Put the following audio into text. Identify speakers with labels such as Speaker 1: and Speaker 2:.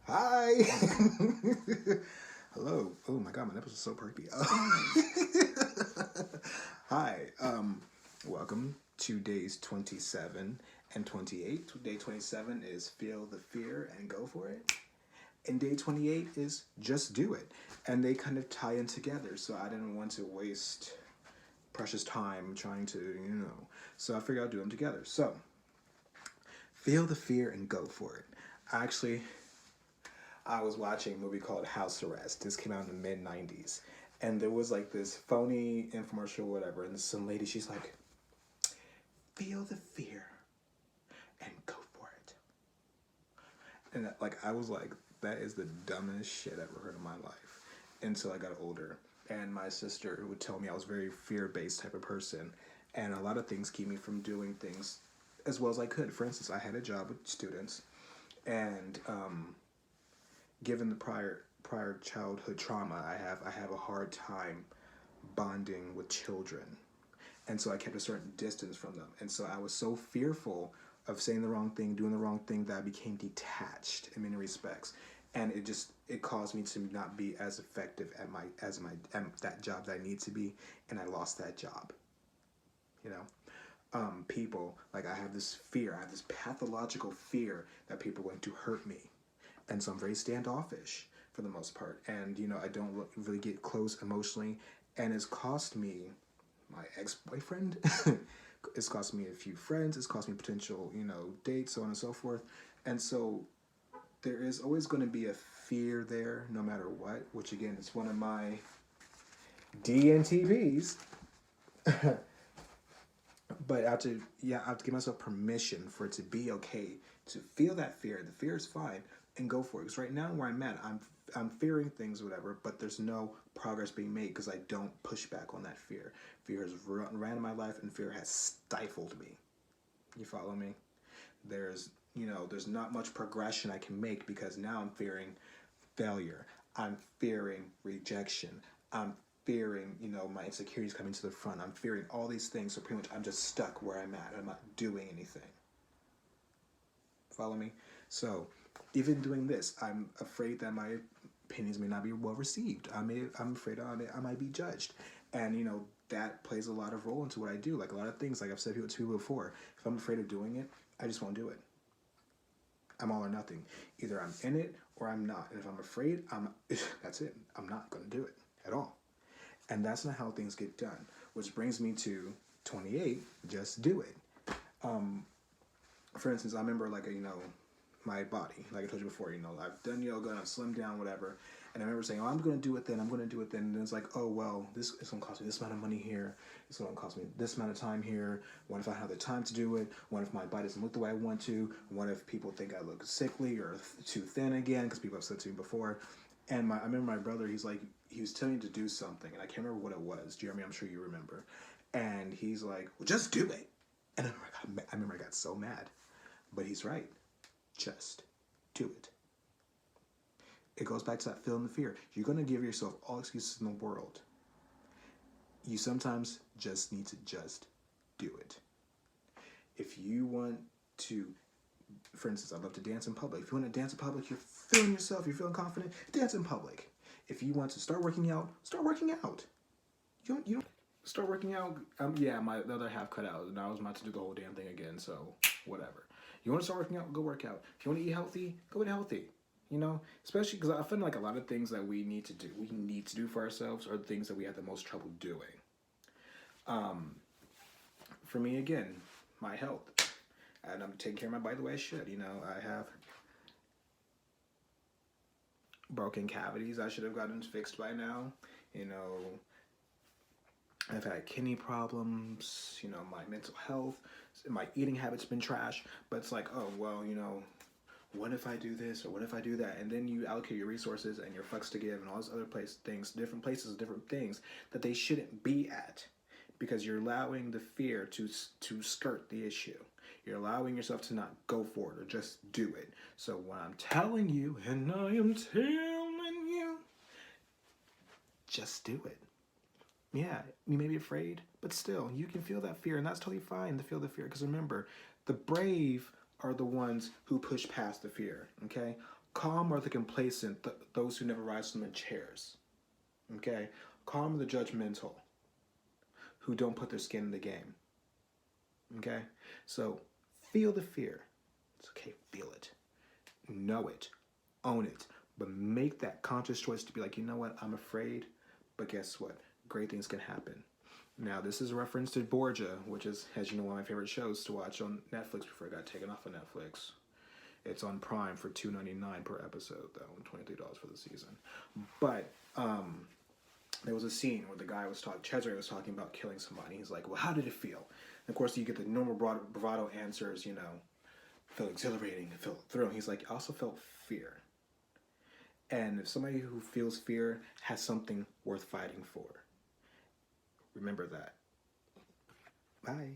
Speaker 1: Hi. Hello. Oh my god, my nipples are so perky. Hi. Welcome to days 27 and 28. Day 27 is feel the fear and go for it. And day 28 is just do it. And they kind of tie in together, so I didn't want to waste precious time trying to. So I figured I'd do them together. So, feel the fear and go for it. Actually, I was watching a movie called House Arrest. This came out in the mid 90s. And there was like this phony infomercial or whatever. And some lady, she's like, feel the fear and go for it. And like, I was like, that is the dumbest shit I've ever heard in my life until I got older. And my sister would tell me I was a very fear based type of person. And a lot of things keep me from doing things as well as I could. For instance, I had a job with students. And given the prior childhood trauma I have a hard time bonding with children, and so I kept a certain distance from them, and so I was so fearful of saying the wrong thing, doing the wrong thing, that I became detached in many respects, and it caused me to not be as effective at that job that I need to be, and I lost that job. You know, people, like, I have this fear, I have this pathological fear that people are going to hurt me, and so I'm very standoffish for the most part, and I don't really get close emotionally, and it's cost me my ex-boyfriend. It's cost me a few friends. It's cost me potential dates, so on and so forth. And so there is always going to be a fear there no matter what, which again is one of my DNTPs. But I have to give myself permission for it to be okay to feel that fear. The fear is fine, and go for it. Because right now where I'm at, I'm fearing things, or whatever, but there's no progress being made because I don't push back on that fear. Fear has ran in my life, and fear has stifled me. You follow me? There's not much progression I can make because now I'm fearing failure. I'm fearing rejection. I'm fearing, my insecurities coming to the front. I'm fearing all these things. So pretty much I'm just stuck where I'm at. I'm not doing anything. Follow me? So even doing this, I'm afraid that my opinions may not be well received. I'm afraid I might be judged. And, that plays a lot of role into what I do. Like a lot of things, like I've said to people before, if I'm afraid of doing it, I just won't do it. I'm all or nothing. Either I'm in it or I'm not. And if I'm afraid, that's it. I'm not going to do it at all. And that's not how things get done. Which brings me to 28, just do it. Um, for instance, I remember my body, like I told you before, I've done yoga and I've slimmed down, whatever. And I remember saying, oh, I'm going to do it then. I'm going to do it then. And it's like, oh, well, this is going to cost me this amount of money here. It's going to cost me this amount of time here. What if I have the time to do it? What if my body doesn't look the way I want to? What if people think I look sickly or too thin again? Because people have said to me before. And I remember my brother, he was telling me to do something. And I can't remember what it was. Jeremy, I'm sure you remember. And he's like, well, just do it. And I remember I got so mad. But he's right. Just do it. It goes back to that feeling the fear. You're going to give yourself all excuses in the world. You sometimes just need to just do it. If you want to, for instance, I love to dance in public. If you want to dance in public, you're feeling yourself, you're feeling confident, dance in public. If you want to start working out, start working out. You don't start working out. Yeah, the other half cut out, and I was about to do the whole damn thing again. So whatever. You want to start working out, go work out. If you want to eat healthy, go eat healthy. Especially because I feel like a lot of things that we need to do for ourselves are the things that we have the most trouble doing. For me, again, my health, and I'm taking care of my body the way I should. I have broken cavities I should have gotten fixed by now. I've had kidney problems. My mental health, my eating habits been trash. But it's like, oh well, what if I do this or what if I do that? And then you allocate your resources and your fucks to give and all these other different places, different things that they shouldn't be at, because you're allowing the fear to skirt the issue. You're allowing yourself to not go for it or just do it. So what I'm telling you, and I am telling you, just do it. Yeah, you may be afraid, but still, you can feel that fear, and that's totally fine to feel the fear. Because remember, the brave are the ones who push past the fear, okay? Calm are the complacent, those who never rise from their chairs, okay? Calm are the judgmental, who don't put their skin in the game, okay? So feel the fear. It's okay, feel it. Know it. Own it. But make that conscious choice to be like, you know what, I'm afraid, but guess what? Great things can happen. Now, this is a reference to Borgia, which is, as you know, one of my favorite shows to watch on Netflix before it got taken off of Netflix. It's on Prime for $2.99 per episode, though, and $23 for the season. But there was a scene where the guy was talking, Cesare was talking about killing somebody. He's like, well, how did it feel? And of course, you get the normal bravado answers, you know, felt exhilarating, felt thrilling. He's like, I also felt fear. And if somebody who feels fear has something worth fighting for, remember that. Bye.